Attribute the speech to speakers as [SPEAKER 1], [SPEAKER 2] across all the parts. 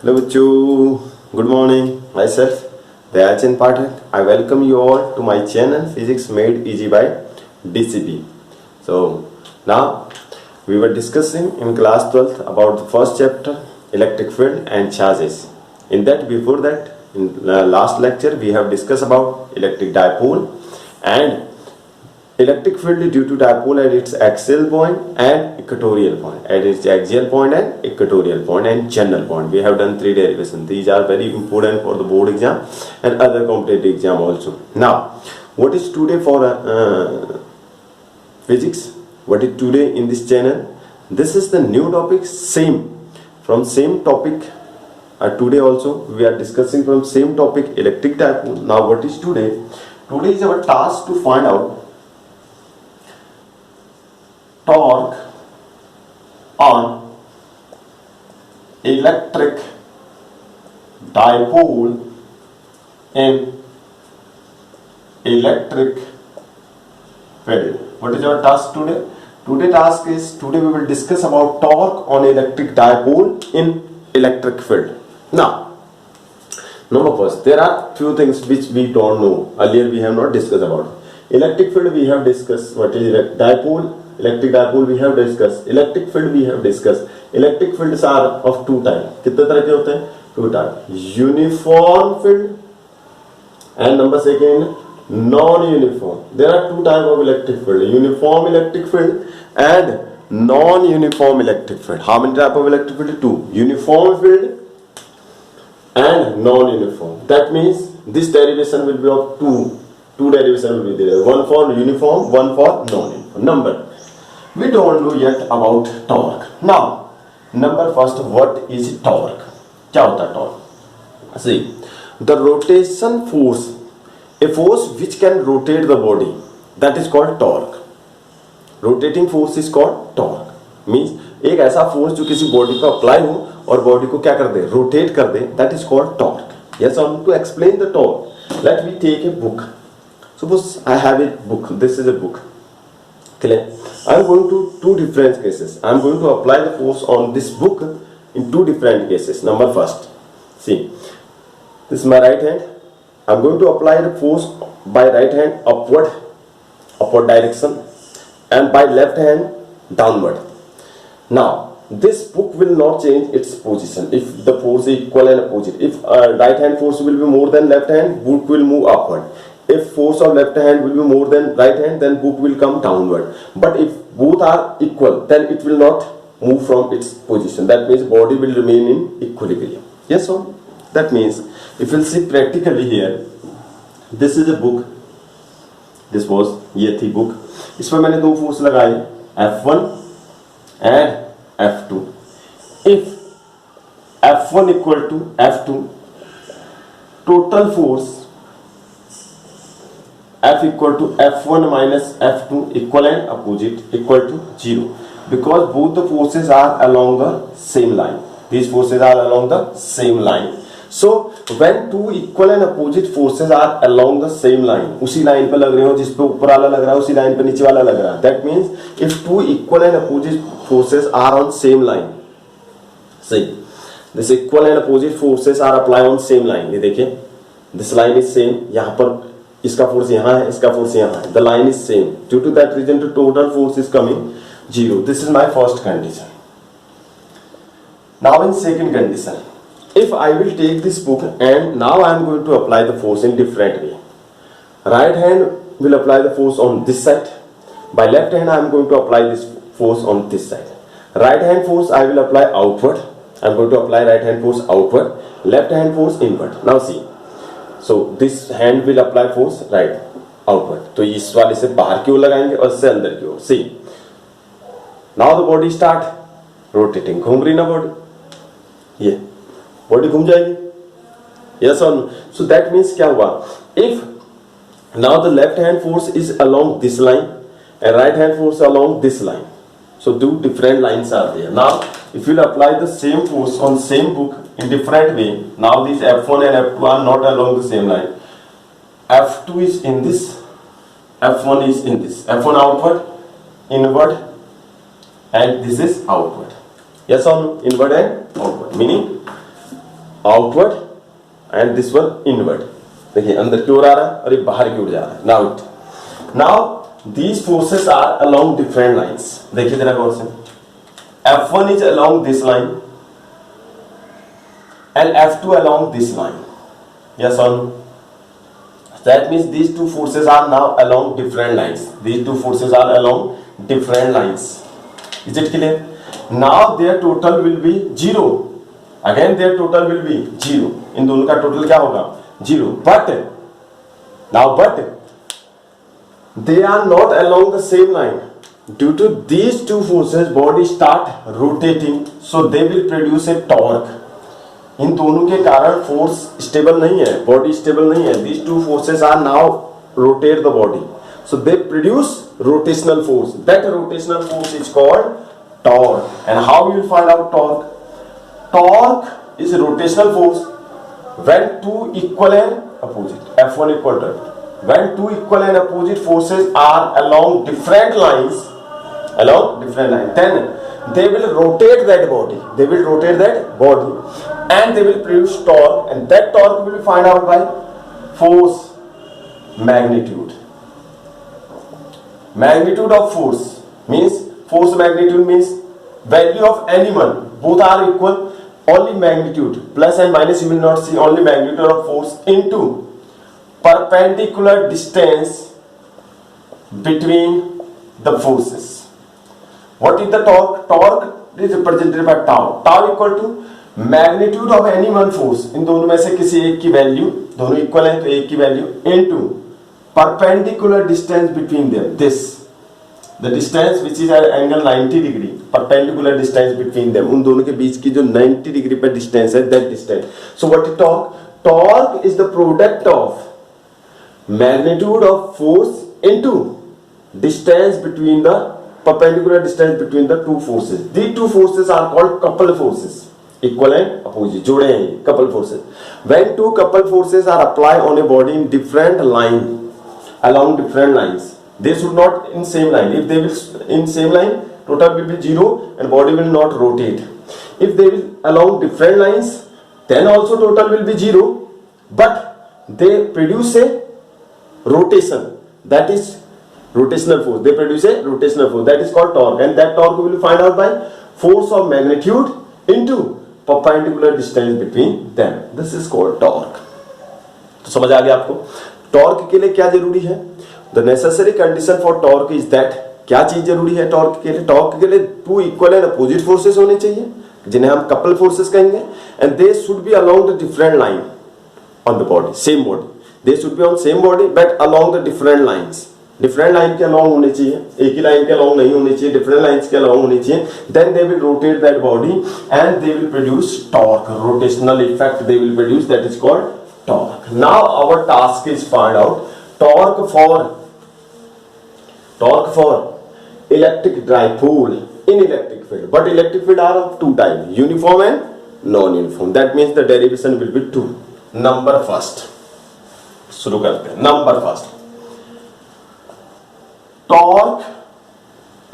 [SPEAKER 1] Hello बच्चों, good morning. Myself Dayachin Pathak. I welcome you all to my channel Physics Made Easy by DCP. So now we were discussing in class 12th about the first chapter, electric field and charges. In that, before that, in the last lecture we have discussed about electric dipole and electric field due to dipole at its axial point and equatorial point, at its axial point and equatorial point and general point. We have done 3 derivations. These are very important for the board exam and other competitive exam also. Now, what is today for physics? What is today in this channel? This is the new topic, same from same topic. Today also we are discussing from same topic, electric dipole. Now, what is today? Today is our task to find out torque on electric dipole in electric field. What is our task today? Today we will discuss about torque on electric dipole in electric field. Now, number first, there are few things which we don't know. Earlier we have not discussed about. Electric field we have discussed. What is dipole? Electric dipole we have discussed. Electric field we have discussed. Electric fields are of two type. कितने तरह के होते हैं? Two type. Uniform field and number second non-uniform. There are two type of electric field. Uniform electric field and non-uniform electric field. How many type of electric field? Two. Uniform field and non-uniform. That means this derivation will be of two derivation will be there. One for uniform, one for non-uniform. Number. We don't know yet about torque. Now, number first, what is torque? क्या होता है torque? See, the rotation force, a force which can rotate the body, that is called torque. Rotating force is called torque. Means एक ऐसा force जो किसी body पर apply हो और body को क्या कर दे? Rotate कर दे. That is called torque. Yes, I want to explain the torque. Let me take a book. Suppose I have a book. This is a book. Clear? I am going to two different cases. I am going to apply the force on this book in two different cases. Number first, see, this is my right hand. I am going to apply the force by right hand upward direction, and by left hand downward. Now, this book will not change its position if the force is equal and opposite. If right hand force will be more than left hand, book will move upward. If force of left hand will be more than right hand, then book will come downward. But if both are equal, then it will not move from its position. That means body will remain in equilibrium. Yes or no? That means if you see practically here, this is a book. This was ये थी book. इसमें मैंने दो force लगाए, F1 and F2. If F1 equal to F2, total force F equal to F1 minus F2 equal and opposite equal to 0, because both the forces are along the same line. These forces are along the same line. So when two equal and opposite forces are along the same line, उसी line पे लग रहे हो, जिस पे ऊपर वाला लग रहा है उसी लाइन पे नीचे वाला लग रहा है. That means if two equal and opposite forces are on same line, see, this equal and opposite forces are applied on same line. ये देखिए, this line is same. यहाँ पर इसका फोर्स यहाँ है, इसका फोर्स यहाँ है. The line is same. Due to that reason, the total force is coming 0. This is my first condition. Now in second condition, if I will take this book and now I am going to apply the force in different way. Right hand will apply the force on this side. By left hand I am going to apply this force on this side. Right hand force I will apply outward. I am going to apply right hand force outward. Left hand force inward. Now see. So this hand will apply force right outward. तो इस वाले से बाहर की ओर लगाएंगे और इससे अंदर की ओर. See, now the body start rotating. घूम रही ना body? ये body घूम जाएगी. Yes or no? So that means क्या हुआ? If now the left hand force is along this line and right hand force along this line. So two different lines are there. Now if you will apply the same force on same book in different way, now these F1 and F2 are not along the same line. F2 is in this, F1 is in this. F1 outward, inward, and this is outward. Yes or no? Inward and outward. Meaning outward and this one inward. देखिए अंदर की ओर आ रहा है और ये बाहर की ओर जा रहा है। Now these forces are along different lines. देखिए जरा गौर से, F1 is along this line and F2 along this line. Yes or no? That means these two forces are now along different lines. These two forces are along different lines. Is it clear? Now their total will be 0. Again their total will be 0. इन दोनों का total क्या होगा? 0. But they are not along the same line. Due to these two forces body start rotating, so they will produce a torque. इन दोनों के कारण force stable नहीं है, body stable नहीं है. These two forces are now rotate the body, so they produce rotational force. That rotational force is called torque. And how you will find out torque? Torque is a rotational force when two equal and opposite, F1 equal to F2. When two equal and opposite forces are along different lines, then they will rotate that body. And they will produce torque, and that torque will be found out by force magnitude. Magnitude of force means value of any one. Both are equal. Only magnitude, plus and minus you will not see. Only magnitude of force into perpendicular distance between the forces. What is the torque? Torque is represented by tau. Tau equal to magnitude of any one force. इन दोनों में से किसी एक की value, दोनों equal है तो एक की value, into perpendicular distance between them. This, the distance which is at angle 90 degree, perpendicular distance between them. उन दोनों के बीच की जो 90 degree पर distance है, that distance. So what is torque? Torque is the product of magnitude of force into distance between the perpendicular distance between the two forces. These two forces are called coupled forces. Equal and opposite, जोड़े हैं coupled forces. When two coupled forces are applied on a body in different line, along different lines, they should not in same line. If they will in same line, total will be 0 and body will not rotate. If they will along different lines, then also total will be 0, but they produce a rotation, that is rotational force. They produce a rotational force, that is called torque, and that torque will be find out by force of magnitude into perpendicular distance between them. This is called torque. तो समझ आ गया आपको? Torque के लिए क्या जरूरी है? The necessary condition for torque is that, क्या चीज जरूरी है टॉर्क के लिए? टॉर्क के लिए two equal and opposite forces होने चाहिए, जिन्हें हम कपल फोर्सेस कहेंगे, and they should be along the different line on the body, same body. They should be on same body but along the different lines. Different line के along होने चाहिए, एक ही line के along नहीं होने चाहिए, different lines के along होने चाहिए. Then they will rotate that body and they will produce torque. Rotational effect they will produce, that is called torque. Now our task is find out torque for electric dipole in electric field. But electric field are of two types, uniform and non-uniform. That means the derivation will be two. Number first, शुरू करते हैं. Number first, torque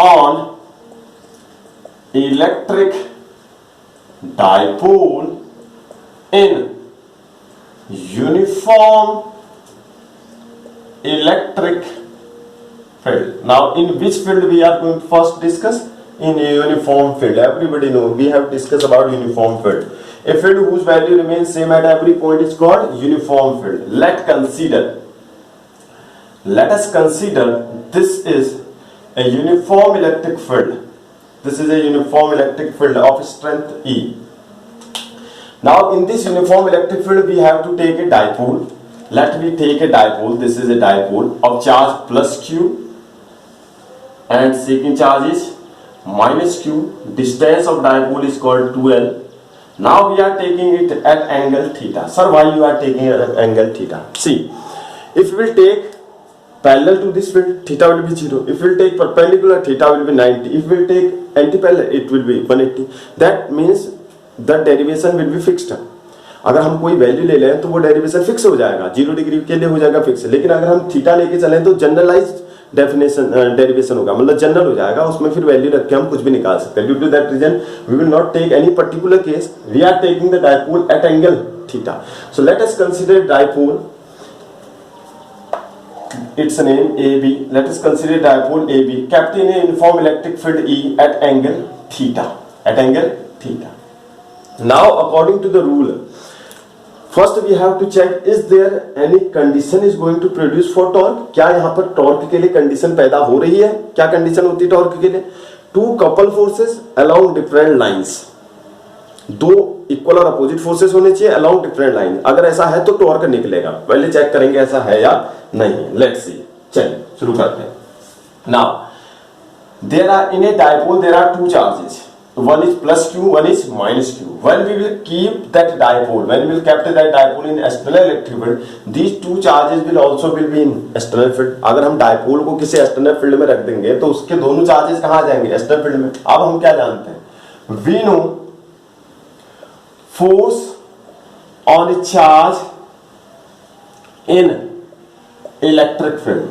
[SPEAKER 1] on electric dipole in uniform electric field. Now in which field we are going to first discuss? In a uniform field. Everybody know we have discussed about uniform field. A field whose value remains same at every point is called uniform field. Let us consider this is a uniform electric field. This is a uniform electric field of strength E. Now in this uniform electric field we have to take a dipole. Let me take a dipole. This is a dipole of charge plus Q and second charge is minus Q. Distance of dipole is called 2L. Now we are taking it at angle theta. Sir, why you are taking it at angle theta? See, if we will take parallel to this field, theta will be 0. If we will take perpendicular, theta will be 90. If we will take anti-parallel, it will be 180. That means the derivation will be fixed. अगर हम कोई value ले लें तो वो derivation fix हो जाएगा, 0 degree के लिए हो जाएगा फिक्स. लेकिन अगर हम थीटा लेके चलें तो जनरलाइज डेफिनेशन डेरिवेशन होगा, मतलब जनरल हो जाएगा, उसमें फिर वैल्यू रख के हम कुछ भी निकाल सकते हैं. Due to that reason we will not take any particular case, we are taking the dipole at angle theta. So let us consider dipole, its name AB. Let us consider dipole AB kept in a uniform electric field E at angle theta. At angle theta. Now, according to the rule, first we have to check is there any condition is going to produce for torque. क्या यहाँ पर torque के लिए condition पैदा हो रही है? क्या condition होती है torque के लिए? Two couple forces along different lines. दो इक्वल और अपोजिट फोर्सेस होने चाहिए अलोंग डिफरेंट लाइन. अगर ऐसा है तो टॉर्क निकलेगा. पहले चेक करेंगे ऐसा है या नहीं. Let's see. चलिए शुरू करते हैं. Now there are in a dipole there are two charges, one is plus q, one is minus q. When we will keep that dipole, when we will keep that dipole in external electric field, these two charges will also will be in external field. अगर हम dipole को किसी external field में रख देंगे तो उसके दोनों चार्जेस कहाँ जाएंगे? external field में. अब हम क्या जानते हैं? We know force on a charge in electric field.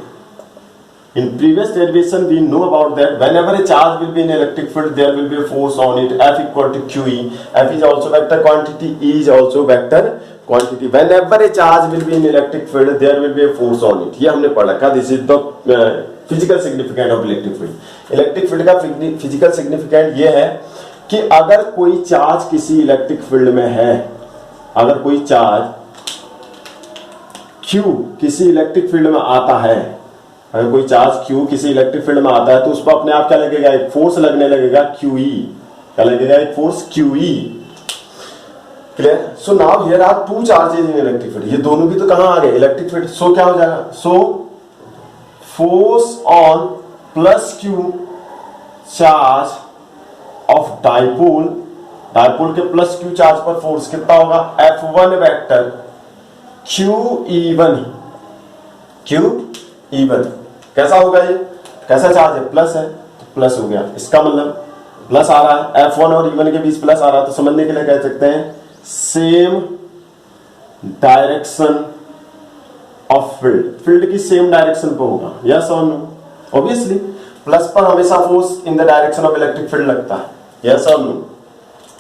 [SPEAKER 1] In previous derivation we know about that whenever a charge will be in electric field there will be a force on it, F equal to QE. F is also vector quantity, E is also vector quantity. Whenever a charge will be in electric field there will be a force on it. ये हमने पढ़ा था. This is the physical significance of electric field. Electric field का physical significance ये है कि अगर कोई चार्ज किसी इलेक्ट्रिक फील्ड में है, अगर कोई चार्ज Q किसी इलेक्ट्रिक फील्ड में आता है, अगर कोई चार्ज Q किसी इलेक्ट्रिक फील्ड में आता है तो उस पर अपने आप क्या लगेगा? एक फोर्स लगने लगेगा QE. क्या लगेगा? एक force QE. Clear? So now here are two charges in electric field. ये दोनों भी तो कहां आ गए? Electric field. सो क्या हो जाएगा? So force on plus Q charge of dipole, dipole के प्लस Q चार्ज पर फोर्स कितना होगा? F1 vector QE1. QE1 कैसा होगा? ये कैसा चार्ज है? प्लस है तो प्लस हो गया. इसका मतलब प्लस आ रहा है, F1 और E1 के बीच प्लस आ रहा है, तो समझने के लिए कह सकते हैं same direction of field. Field की सेम डायरेक्शन पर होगा. यस और नो? ऑब्वियसली प्लस पर हमेशा force in the direction of electric field लगता है. यस और no?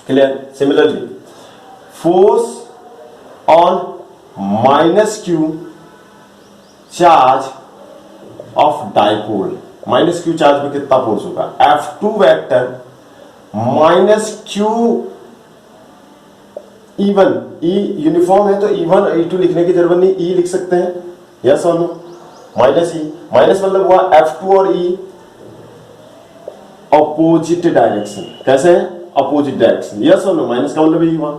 [SPEAKER 1] Clear? Similarly force on minus Q charge of dipole, minus Q charge में कितना फोर्स होगा? F2 vector minus Q E1. E uniform है तो E1 और E2 लिखने की जरूरत नहीं, E लिख सकते हैं. यस और नो? माइनस E, माइनस मतलब हुआ F2 और E अपोजिट डायरेक्शन. कैसे है? Opposite direction. यस और नो? माइनस का मतलब E हुआ.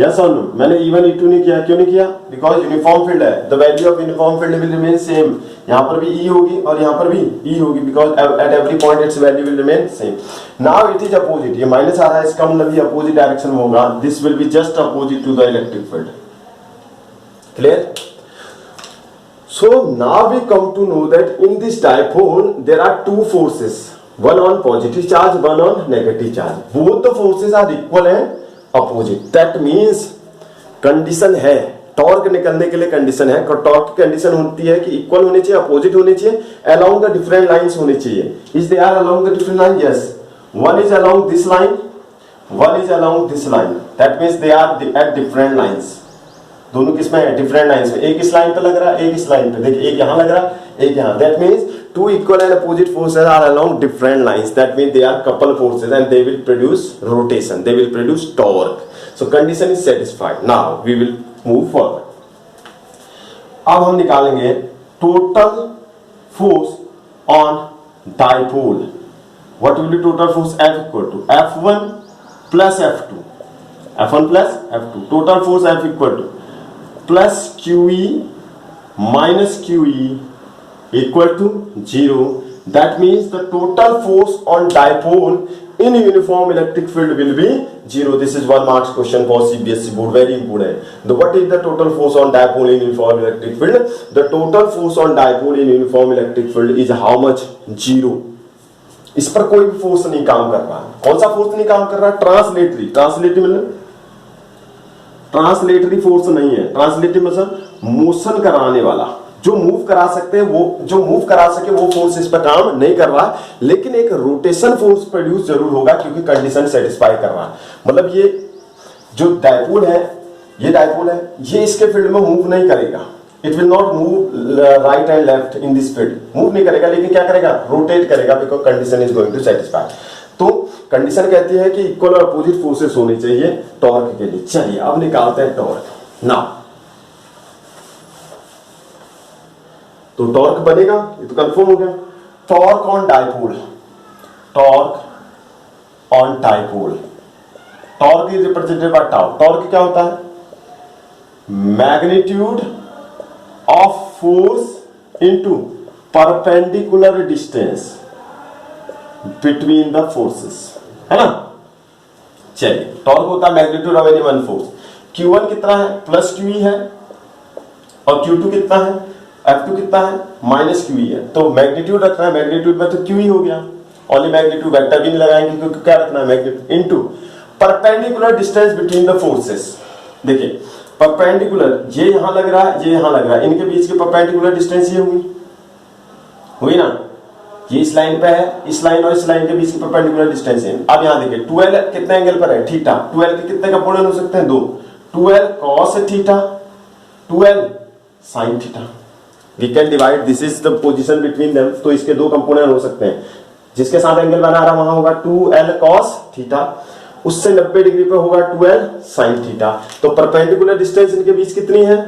[SPEAKER 1] यस और नो? मैंने E1 E2 नहीं किया. क्यों नहीं किया? बिकॉज यूनिफॉर्म फील्ड है. The value of uniform field will remain same. यहां पर भी E होगी और यहां पर भी E होगी because at every point its value will remain same. Now it is opposite. ये माइनस आ रहा है, इसका मतलब ये अपोजिट डायरेक्शन में होगा. This will be just opposite to the electric field. Clear? So now we come to know that in this dipole there are two forces, one on positive charge, one on negative charge. Both the forces are equal and opposite. That means condition है, torque निकलने के लिए condition है. Torque की condition होती है कि equal होने चाहिए, अपोजिट होने चाहिए, along the different lines होने चाहिए. Is they are along the different line? Yes. One is along this line, one is along this line. That means they are at different lines. दोनों किसमें है? Different lines में. एक इस line पे लग रहा है, एक इस लाइन पे. देखिए एक यहां लग रहा है, एक यहां. That means two equal and opposite forces are along different lines. That means they are couple forces and they will produce rotation, they will produce torque. So condition is satisfied. Now we will move forward. अब हम निकालेंगे total force on dipole. What will be total force? F equal to F1 plus F2. F1 plus F2. Total force F equal to plus QE minus QE equal to 0. That means the total force on dipole in uniform electric field will be 0. This is 1 marks question for CBSE board, very important. What is the total force on dipole in uniform electric field? The total force on dipole in uniform electric field is how much? 0. इस पर कोई भी force नहीं काम कर रहा. कौन सा फोर्स नहीं काम कर रहा? ट्रांसलेटरी. ट्रांसलेटरी मतलब ट्रांसलेटरी फोर्स नहीं है. ट्रांसलेटरी मतलब मोशन कराने वाला. जो मूव करा सकते हैं वो, जो मूव करा सके वो फोर्स इस पर काम नहीं कर रहा, लेकिन एक रोटेशन फोर्स प्रोड्यूस जरूर होगा क्योंकि कंडीशन सेटिस्फाई कर रहा है। मतलब ये जो डायपोल है, ये डायपोल है, ये इसके फील्ड में मूव नहीं करेगा, it will not move right and left in this field, move नहीं करेगा, लेकिन क्या करेगा, रोटेट करेगा, because condition is going to satisfy. तो कंडीशन कहती है कि इक्वल और अपोजिट फोर्सेस होने चाहिए टॉर्क के लिए। चलिए अब निकालते हैं टॉर्क ना। तो टॉर्क बनेगा, ये तो कंफर्म हो गया। Torque on dipole, torque on dipole, torque is represented by tau. Torque क्या होता है, magnitude of force into perpendicular distance between the forces, है ना। चलिए टॉर्क होता है magnitude of any one force. Q1 कितना है, प्लस QE है, और Q2 कितना है, F2 कितना है, माइनस QE है। तो मैग्नीट्यूड रखना है, मैग्नीट्यूड में तो QE हो गया, ओनली मैग्नीट्यूड, वेक्टर भी नहीं लगाएंगे क्योंकि क्या रखना है, magnitude into perpendicular distance between the forces. देखिए परपेंडिकुलर, ये यहां लग रहा है, ये यहां लग रहा है, इनके बीच की परपेंडिकुलर डिस्टेंस ये हुई ना, ये इस लाइन पे है, इस लाइन और इस लाइन के बीच की परपेंडिकुलर डिस्टेंस है। अब यहां देखिए 12 कितने एंगल पर है, थीटा। 12 के कितने कंपोनेंट हो सकते हैं, दो, 12 cos theta, 12 sin theta. We can divide, this is the position between them, तो इसके दो कंपोनेंट हो सकते हैं। जिसके साथ एंगल बना रहा वहां होगा 2l cos थीटा, उससे 90 डिग्री पे होगा 12 sin थीटा। तो परपेंडिकुलर डिस्टेंस इनके बीच कितनी है,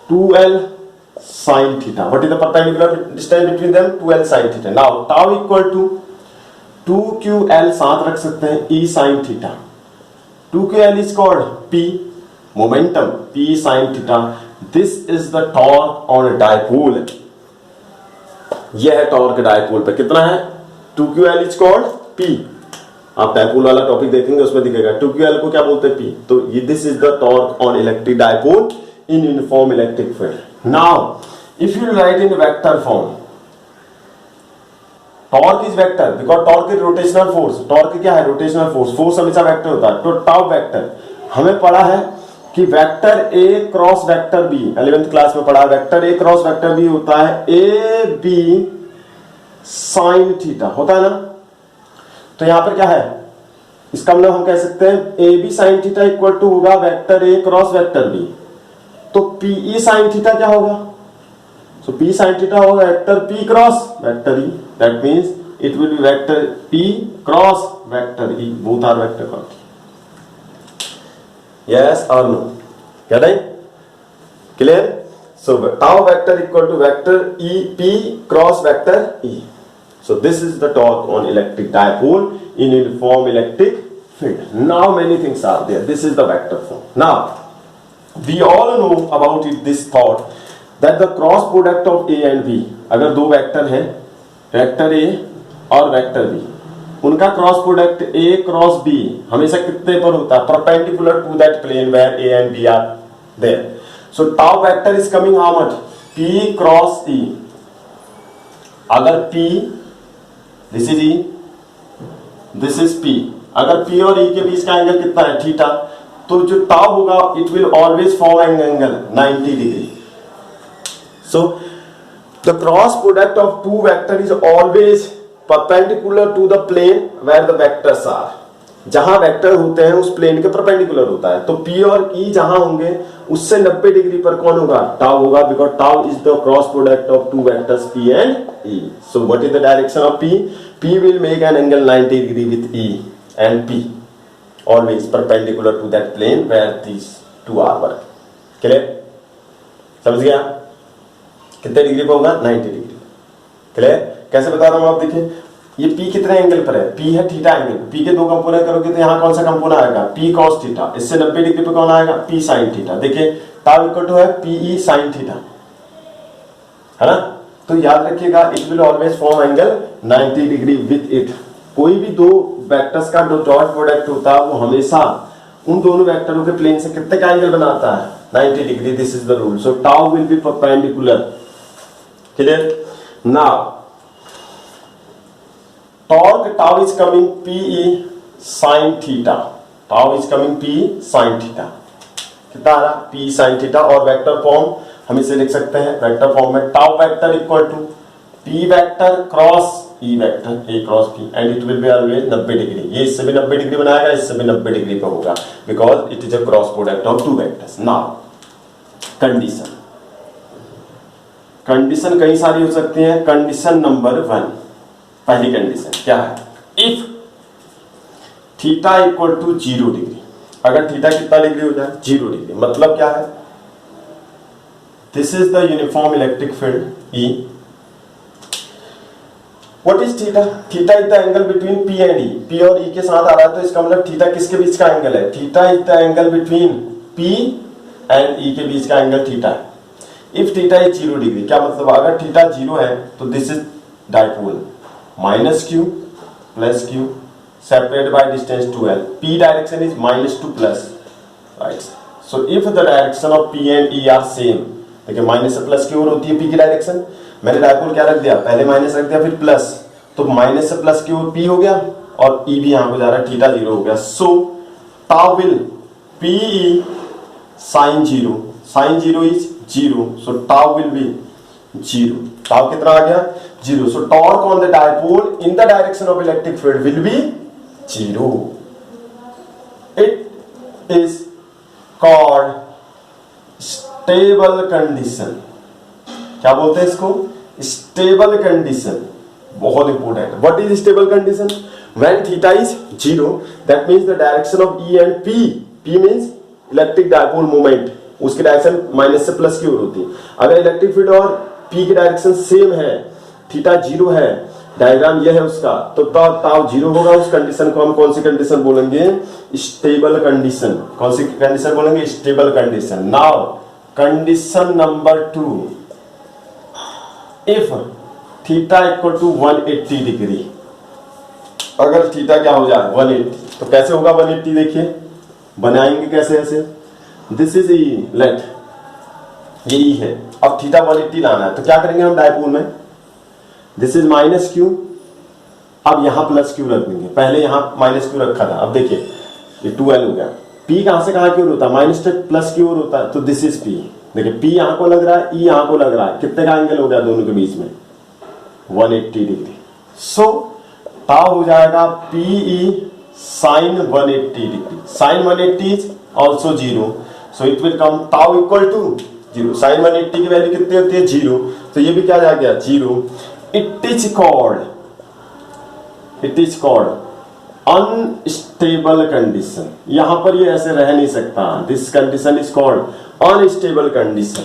[SPEAKER 1] 2l sin theta. What is the perpendicular distance between them? 2l sin theta. Now tau equal to 2ql, साथ रख सकते हैं, E sin theta. 2ql is called P, momentum, P sin theta. This is the torque on a dipole. यह है torque dipole पे, कितना है, 2ql is called P. आप डायपोल वाला टॉपिक देखेंगे उसमें दिखेगा 2ql को क्या बोलते हैं, P. तो ये this is the torque on electric dipole in uniform electric field. Now, if you write in vector form, torque is vector because torque is rotational force. Torque क्या है, rotational force. Force हमेशा vector होता है। तो tau vector हमें पढ़ा है कि vector A cross vector B, 11th class में पढ़ा, vector A cross vector B होता है AB sin थीटा, होता है ना। तो यहां पर क्या है, इसका मतलब हम कह सकते हैं AB sin theta equal to होगा vector A cross vector B। तो PE sin थीटा क्या होगा, सो P sin थीटा होगा vector P cross vector E, that means it will be vector P cross vector E, both are vector quantity. Yes और no, क्या है, clear. So tau vector equal to vector E P cross vector E. So this is the torque on electric dipole in uniform electric field. Now many things are there. This is the vector form. Now we all know about it, this thought that the cross product of A and B, अगर दो vector हैं, vector A और vector B, उनका cross product A cross B हमेशा कितने पर होता है, perpendicular to that plane where A and B are there. So tau vector is coming how much, P cross E. अगर P, this is E, this is P, अगर P और E के बीच का एंगल कितना है, थीटा, तो जो tau होगा it will always form an angle 90 degree. So the cross product of two vector is always perpendicular to the plane where the vectors are. जहां वेक्टर होते हैं उस प्लेन के परपेंडिकुलर होता है. तो P और E जहां होंगे उससे 90 डिग्री पर कौन होगा, टाउ होगा, because tau is the cross product of two vectors P and E. So what is the direction of P? P will make an angle 90 degree with E and P, always perpendicular to that plane where these two are working. Clear? समझ गया? कितने degree पे होगा, 90 degree. Clear? कैसे बता रहा हूं आप देखिए, ये P कितने एंगल पर है, P है थीटा एंगल. P के दो कंपोनेंट करोगे तो यहाँ कौन सा कंपोनेंट आएगा, P cos थीटा. इससे 90 डिग्री पे कौन आएगा, P sin थीटा. देखिए टाउ इक्वल टू है PE sin थीटा, है ना. तो याद रखिएगा it will always form angle 90 degree with it. कोई भी दो वेक्टर्स का जो डॉट प्रोडक्ट होता है वो हमेशा उन दोनों वेक्टरों के प्लेन से कितने का एंगल बनाता है, 90 degree. This is the rule. So tau will be perpendicular. Clear? Now torque tau is coming PE sin theta. Tau is coming PE sin theta. कितना आ रहा, P sin थीटा. और वेक्टर फॉर्म हम इसे लिख सकते हैं वेक्टर फॉर्म में, tau vector equal to P vector cross E vector, A cross P, and it will be always 90 degree. ये इससे भी 90 डिग्री बनाएगा, इससे भी 90 डिग्री पे होगा, because it is a cross product of two vectors. Now condition, condition कई सारी हो सकती है। कंडीशन नंबर 1, पहली कंडीशन क्या है, if theta equal to 0 degree, अगर थीटा कितना डिग्री हो जाए 0 डिग्री, मतलब क्या है, this is the uniform electric field E। What is theta? Theta is the angle between P and E, P और E के साथ आ रहा है, तो इसका मतलब थीटा किसके बीच का एंगल है, theta is the angle between P and E के बीच का एंगल थीटा है। इफ थीटा इज 0 डिग्री, क्या मतलब, अगर थीटा 0 है तो this is dipole, minus Q plus Q separated by distance 2l, p direction is minus to plus, right? So if the direction of p and e are same, देखिए minus से plus की ओर होती है p की direction, मैंने dipole क्या रख दिया, पहले माइनस रख दिया फिर प्लस, तो माइनस से प्लस की ओर p हो गया और e भी यहां को जा रहा है, थीटा 0 हो गया। सो tau will p e sin 0, sin 0 is 0, so tau will B 0, tau कितना आ गया 0, so torque on the dipole in the direction of electric field will be 0. It is called stable condition। क्या बोलते हैं इसको, stable condition, बहुत important. What is stable condition? When theta is 0, that means the direction of E and P, P means electric dipole moment, उसकी direction minus से plus की ओर होती है। अगर इलेक्ट्रिक फील्ड और P की डायरेक्शन सेम है, थीटा 0 है, डायग्राम यह है उसका, तो टाउ 0 होगा, उस कंडीशन को हम कौन सी कंडीशन बोलेंगे, स्टेबल कंडीशन। कौन सी कंडीशन बोलेंगे, stable condition. Now condition number 2, if theta equal to 180 degree, अगर थीटा क्या हो जाए 180, तो कैसे होगा 180, देखिए बनाएंगे कैसे, ऐसे दिस इज ई, लेट ये ई है, अब थीटा 180 लाना है, तो क्या करेंगे हम डायपोल में, दिस इज माइनस क्यू, अब यहां प्लस क्यू रख देंगे, पहले यहां माइनस क्यू रखा था, अब देखिए ये 2l हो गया, p कहां से कहां की ओर होता है, माइनस से प्लस की ओर होता है, तो दिस इज p, देखिए p यहां को लग रहा है, e यहां को लग रहा है, कितने का एंगल हो गया दोनों के बीच में 180 डिग्री। सो टाउ हो जाएगा PE sin 180 degree, sin 180 is also 0, so it will come tau equal to 0, sin 180 की वैल्यू कितनी होती है 0, तो ये भी क्या जा गया 0। It is called unstable condition, यहां पर ये ऐसे रह नहीं सकता, this condition is called unstable condition,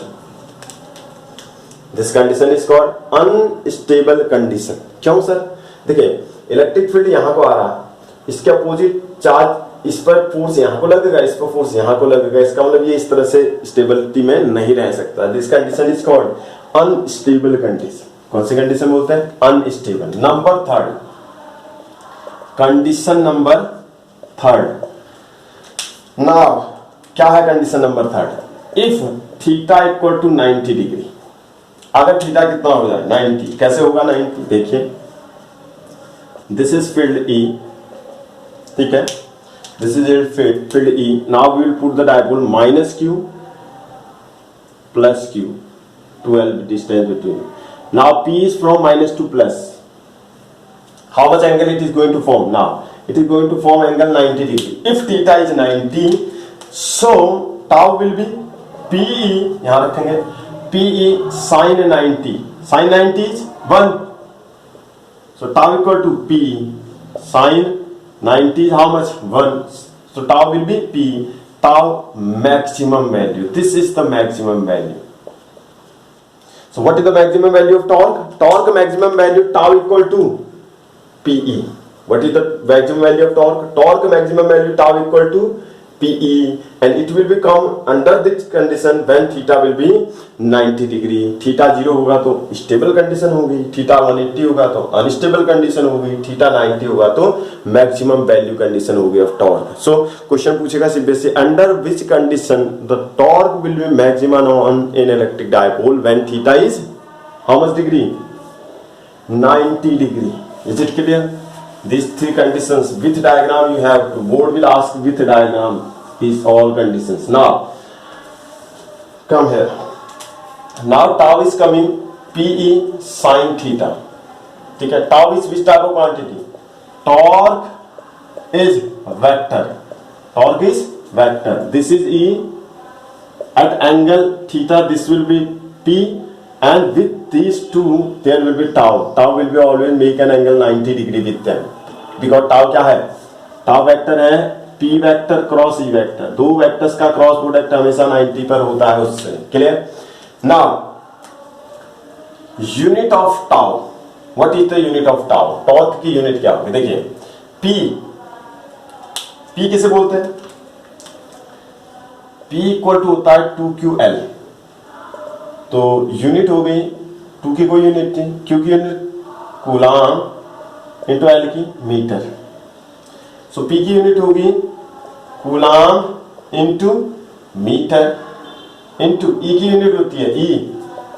[SPEAKER 1] this condition is called unstable condition. क्यों सर, देखिए इलेक्ट्रिक फील्ड यहां को आ रहा, इसके अपोजिट चार्ज, इस पर फोर्स यहां को लगेगा, इस पर फोर्स यहां को लगेगा, इसका मतलब ये इस तरह से स्टेबिलिटी में नहीं रह सकता, this condition is called unstable condition. कौन सी कंडीशन बोलते हैं, unstable. Number 3, condition number 3, now क्या है condition number 3, if theta equal to 90 degree, अगर थीटा कितना हो जाए 90, कैसे होगा 90, देखिए दिस इज फील्ड E, ठीक है, this is field E, now we will put the dipole minus q plus q, 12 distance between, now P is from minus to plus, how much angle it is going to form, now it is going to form angle 90 degree, if theta is 90, so tau will be PE, यहां रखेंगे PE sin 90, sin 90 is 1, so tau equal to PE sin 90 is how much, 1, so tau will be P, tau maximum value, this is the maximum value. So what is the maximum value of torque? Torque maximum value tau equal to PE. What is the maximum value of torque? Torque maximum value tau equal to PE, and it will become under this condition when theta will be 90 degree. Theta 0 होगा तो stable condition होगी, theta 180 होगा तो unstable condition होगी, theta 90 होगा तो maximum value condition होगी of torque. So question पूछेगा simply, under which condition the torque will be maximum on an electric dipole when theta is how much degree, 90 degree. Is it clear? These 3 conditions with diagram you have, board will ask with diagram these all conditions. Now come here, now tau is coming PE sin theta, ठीक है. Tau is which type of quantity? Torque is vector, torque is vector. This is E at angle theta, this will be P, and with these two there will be tau. Tau will be always make an angle 90 degree with them, because tau क्या है? tau vector है P vector cross E vector, दो vectors का cross product हमेशा 90 पर होता है उससे. Clear? Now unit of tau, what is the unit of tau? Torque की यूनिट क्या होगी? देखिए P किसे बोलते हैं? P इक्वल टू होता है 2QL. तो यूनिट हो गई, 2 की कोई यूनिट नहीं, Q की यूनिट कूलाम इंटू L की मीटर. सो P की यूनिट होगी coulomb into metre into E की यूनिट होती है E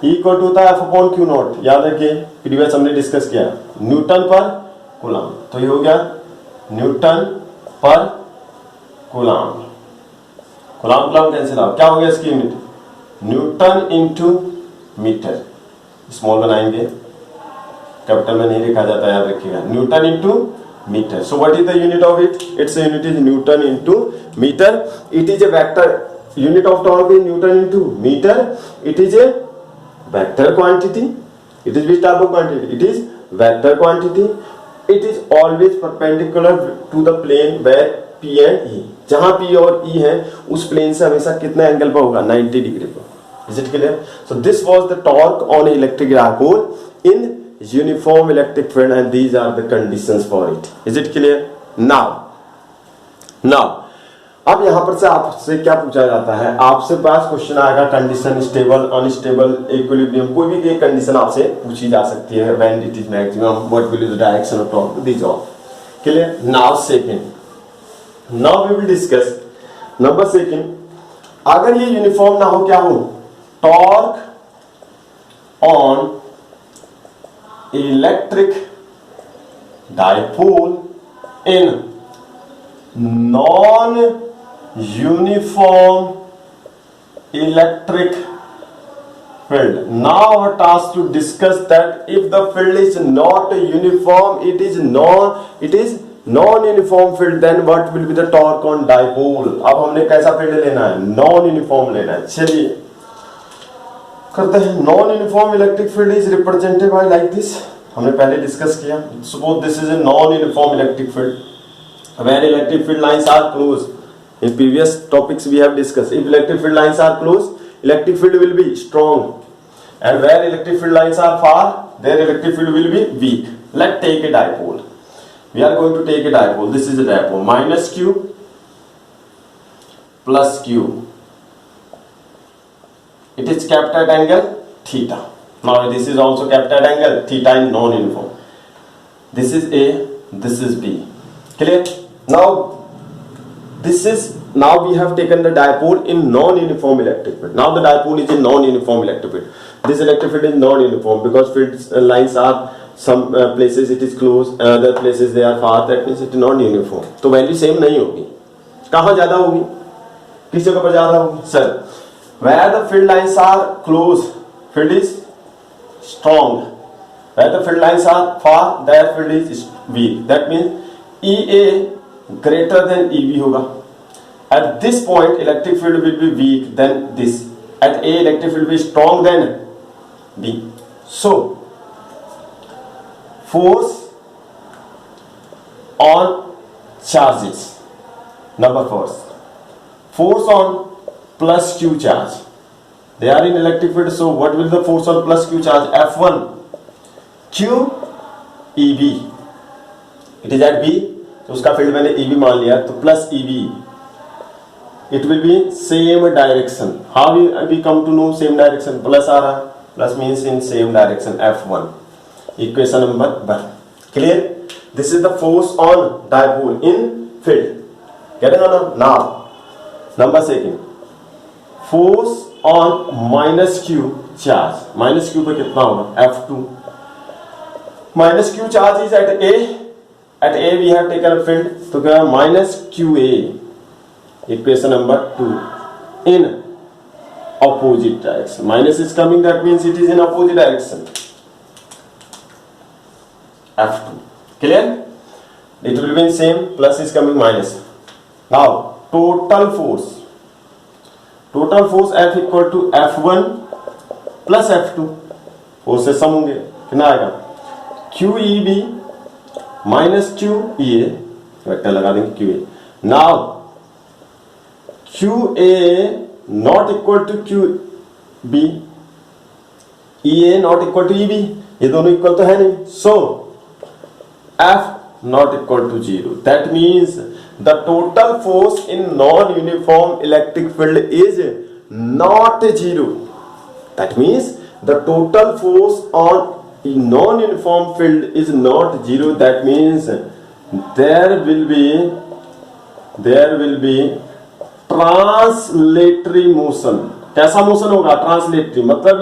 [SPEAKER 1] इक्वल टू होता है F/Q0. याद रखिए, प्रीवियस हमने डिस्कस किया, न्यूटन पर कूलाम. तो ये हो गया न्यूटन पर कूलाम. कूलाम कैंसिल आउट, क्या हो गया इसकी unit? Newton into metre. Small बनाएंगे, कैपिटल में नहीं लिखा जाता, याद रखिएगा. Newton into metre. So what is the unit of it? Its unit is newton into metre. It is a vector. Unit of torque is newton into metre. It is a vector quantity. It is which type of quantity? It is vector quantity. It is always perpendicular to the plane where P and E. जहां P और E है उस plane से हमेशा कितने angle पर होगा? 90 degree पर. Is it clear? So this was the torque on electric dipole in uniform electric field and these are the conditions for it. Is it clear? Now अब यहां पर से आपसे क्या पूछा जाता है? आपसे पास क्वेश्चन आएगा कंडीशन स्टेबल, अनस्टेबल, इक्विलिब्रियम, कोई भी एक कंडीशन आपसे पूछी जा सकती है. When it is maximum, what will be the direction of torque, this all. Clear? Now second, now we will discuss number second. अगर ये यूनिफॉर्म ना हो, क्या हो? Torque on electric dipole in non uniform electric field. Now our task to discuss that if the field is not uniform, it is non-uniform field, then what will be the torque on dipole. अब हमने कैसा field लेना है? Non uniform लेना है. चलिए करते हैं. Non uniform electric field is represented by like this. हमने पहले डिस्कस किया. Suppose this is a non uniform electric field where electric field lines are close. In previous topics we have discussed, if electric field lines are close, electric field will be strong, and where electric field lines are far, there electric field will be weak. Let's take a dipole. We are going to take a dipole. This is a dipole. Minus Q plus Q. It is kept at angle theta. Now this is also kept at angle theta in non-uniform. This is A, this is B. Clear? Now we have taken the dipole in non-uniform electric field. Now the dipole is in non-uniform electric field. This electric field is non-uniform because field lines are some places it is close, other places they are far. That means it is non-uniform. तो value same नहीं होगी. कहाँ ज्यादा होगी? किस जगह पर ज्यादा होगी? Sir, where the field lines are close, field is strong. Where the field lines are far, there field is weak. That means EA greater than EB होगा. At this point electric field will be weak than this. At A electric field will be strong than B. So force on charges. Number first, force on plus Q charge. They are in electric field. So what will the force on plus Q charge? F1 Q EB. It is at B, तो उसका field मैंने EB मान लिया, तो plus EB. It will be same direction. How we come to know same direction? Plus आ रहा, plus means in same direction. F1. Equation number 1. Clear? This is the force on dipole in field. Getting on? Now, number second. Force on minus Q charge. Minus Q पर कितना होगा? F2. Minus Q charge is at A. At A we have taken a field, तो क्या minus QA. Equation number 2 in opposite direction. Minus is coming, that means it is in opposite direction. F2. Clear? It will be in same, plus is coming minus. Now total force F equal to F1 plus F2. Forces sum होंगे, कितना आएगा QEB minus QEA, vector लगा देंगे QA. Now QA not equal to QB, EA not equal to EB, ये दोनों equal तो है नहीं. सो F not equal to 0. That means the total force in non-uniform electric field is not 0. That means the total force on non-uniform field is not 0. That means there will be translatory motion. कैसा motion होगा? Translatory, मतलब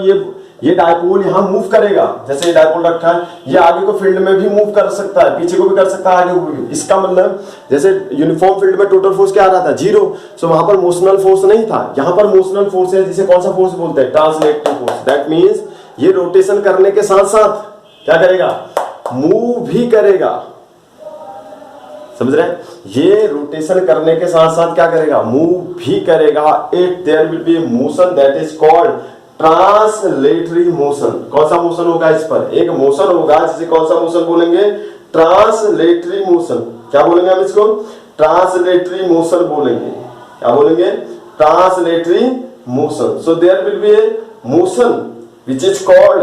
[SPEAKER 1] ये dipole यहां move करेगा. जैसे ये dipole रखा है, ये आगे को फील्ड में भी मूव कर सकता है, पीछे को भी कर सकता है, आगे को भी. इसका मतलब जैसे यूनिफॉर्म फील्ड में टोटल फोर्स क्या आ रहा था? 0. सो वहां पर मोशनल फोर्स नहीं था, यहां पर मोशनल फोर्स है, जिसे कौन सा फोर्स बोलते हैं? Translatory force. दैट मींस ये रोटेशन करने के साथ साथ क्या करेगा? मूव भी करेगा. समझ रहे हैं? ये रोटेशन करने के साथ साथ क्या करेगा? मूव भी करेगा. It there will be motion that is called translatory motion. कौन सा मोशन होगा? इस पर एक मोशन होगा जिसे कौन सा मोशन बोलेंगे? Translatory motion. क्या बोलेंगे हम इसको? ट्रांसलेटरी मोशन बोलेंगे. क्या बोलेंगे? Translatory motion. So there will be a motion which is called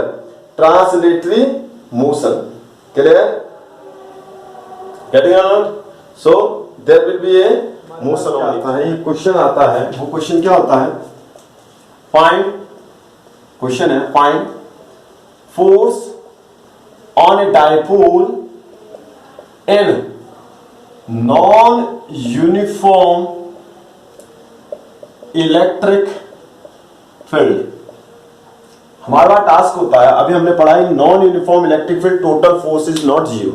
[SPEAKER 1] translatory motion. Clear? Getting out? So there will be a motion. आता है, ये क्वेश्चन आता है. वो क्वेश्चन क्या होता है? फाइंड, क्वेश्चन है find force on A dipole in non uniform electric field. हमारा टास्क होता है, अभी हमने पढ़ा है non uniform electric field total force is not 0.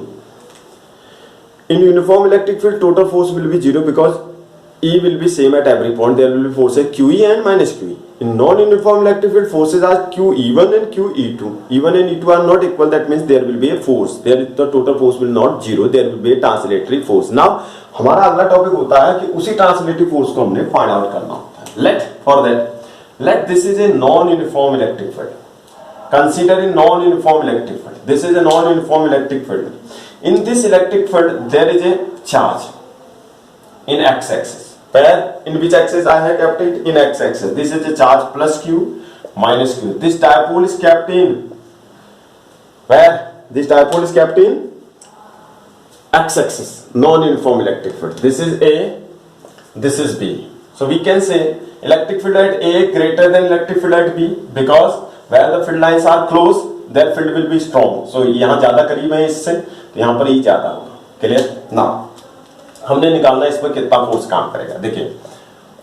[SPEAKER 1] In uniform electric field, total force will be 0 because E will be same at every point. There will be forces QE and minus QE. In non-uniform electric field, forces are QE1 and QE2. E1 and E2 are not equal. That means there will be a force. There the total force will not 0. There will be a translatory force. Now, हमारा अगला topic होता है कि उसी translatory force को हमने find out करना होता है. Let this is a non-uniform electric field. Consider a non-uniform electric field. This is a non-uniform electric field. In this electric field, there is a charge in x-axis. Where in which axis I have kept it? In x-axis. This is a charge plus Q minus Q. This dipole is kept in where? This dipole is kept in x-axis. Non-uniform electric field. This is A. This is B. So we can say electric field at A greater than electric field at B because where the field lines are close, their field will be strong. So यहाँ ज्यादा करीब है इससे, तो यहाँ पर E ज्यादा होगा. क्लियर? ना हमने निकालना इस पर कितना फोर्स काम करेगा. देखिए,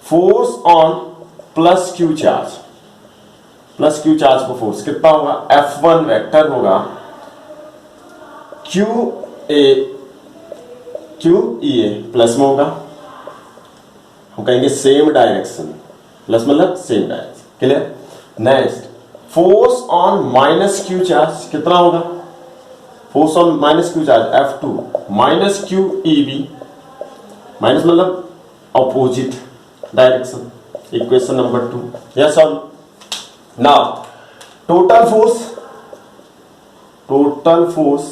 [SPEAKER 1] force on plus Q charge पर फोर्स कितना होगा? F1 वेक्टर होगा QEA प्लस में होगा. हम कहेंगे सेम डायरेक्शन, प्लस मतलब same direction. Clear? Next, force on minus Q charge कितना होगा? Force on minus Q charge F2 minus QEB, minus मतलब opposite direction. Equation number 2. Yes on. Now total force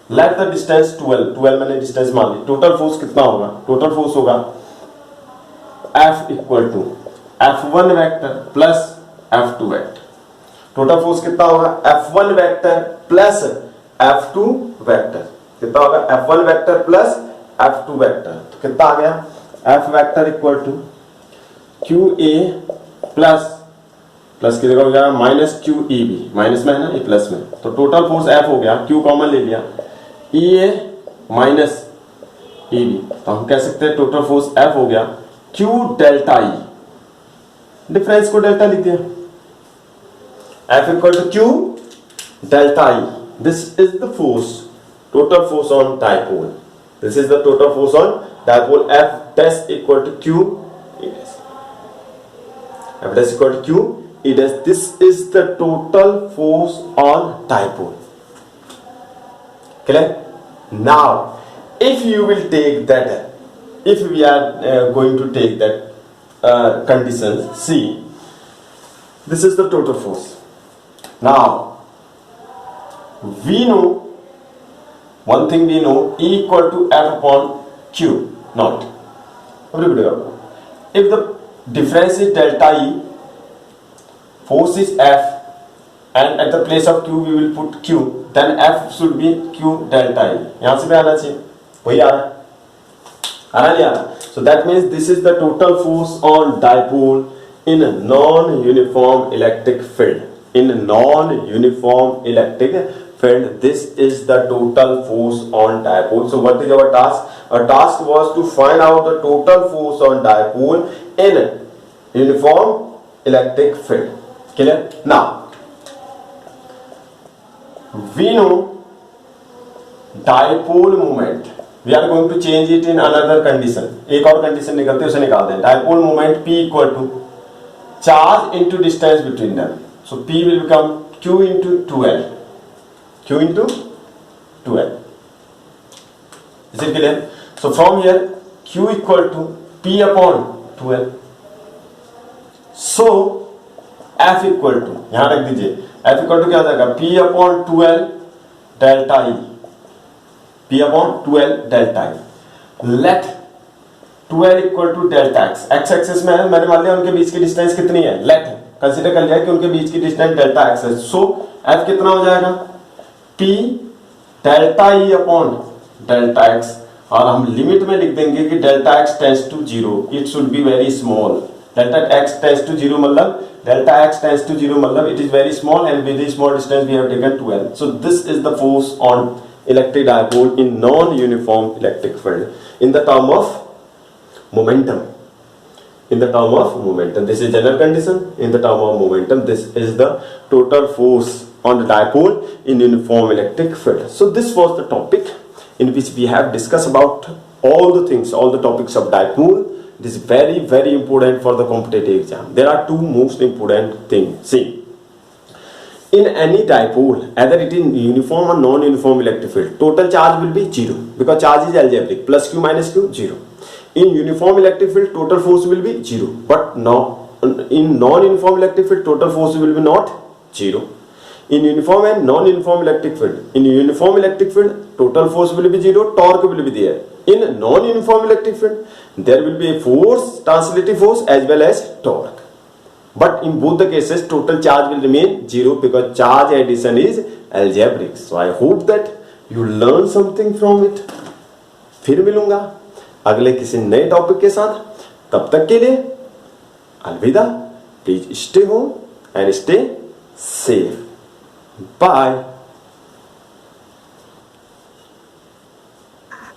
[SPEAKER 1] let the distance 12 मैंने distance मान ली. Total force कितना होगा? Total force होगा F equal to F1 vector plus F2 vector. Total force कितना होगा? F1 vector plus F2 vector. कितना होगा? F1 vector plus F2 vector. तो कितना आ गया? F vector equal to QA plus की जगह हो जाएगा माइनस QEB. माइनस में है ना, ये प्लस में. तो टोटल फोर्स F हो गया, Q कॉमन ले लिया, EA माइनस EB. तो हम कह सकते हैं टोटल फोर्स F हो गया Q डेल्टा E. डिफरेंस को डेल्टा लिख दिया. F equal to Q delta E. This is the force, total force on dipole. This is the total force on dipole. F dash equal to Q. F dash equal to Q E dash. This is the total force on dipole. Clear? Now if you will take that, if we are going to take that condition, see, this is the total force. Now we know one thing, we know E equal to F upon Q naught. If the difference is delta E, force is F, and at the place of Q we will put Q, then F should be Q delta E. यहाँ से भी आना चाहिए, वही आ रहा नहीं आ रहा. So that means this is the total force on dipole in a non-uniform electric field. In a non-uniform electric field, this is the total force on dipole. So what is our task? Our task was to find out the total force on dipole in a uniform electric field. Clear? Now we know dipole moment. We are going to change it in another condition. एक और condition निकलते हैं, उसे निकाल दें. Dipole moment P equal to charge into distance between them. So P will become Q into 2L. Q into 2L. Is it clear? So from here Q equal to P upon 2L. So F equal to, यहाँ रख दीजिए, F equal to क्या हो जाएगा? P upon 2L delta E. P upon 2L delta E. Let 2L equal to delta x. X axis में है, मैंने मान लिया उनके बीच की डिस्टेंस कितनी है, लेट कंसीडर कर लिया कि उनके बीच की डिस्टेंस डेल्टा x है. सो F कितना हो जाएगा? P delta E upon delta x, और हम लिमिट में लिख देंगे कि delta x tends to 0. It should be very small. Delta x tends to 0 मतलब डेल्टा x टेंड्स टू 0 मतलब it is very small, and with this small distance we have taken 2L. So this is the force on electric dipole in non-uniform electric field in the term of momentum. In the term of momentum, this is general condition. In the term of momentum, this is the total force on the dipole in uniform electric field. So this was the topic in which we have discussed about all the things, all the topics of dipole. It is very, very important for the competitive exam. There are two most important things. See, in any dipole, either it is uniform or non-uniform electric field, total charge will be 0 because charge is algebraic. Plus Q minus Q 0. In uniform electric field, total force will be 0. But now in non-uniform electric field, total force will be not 0. In uniform and non-uniform electric field, in uniform electric field, total force will be 0, torque will be there. In non-uniform electric field, there will be a force, translative force as well as torque. But in both the cases, total charge will remain 0 because charge addition is algebraic. So I hope that you learn something from it. फिर मिलूंगा अगले किसी नए topic के साथ. तब तक के लिए अलविदा. Please stay home and stay safe. Bye.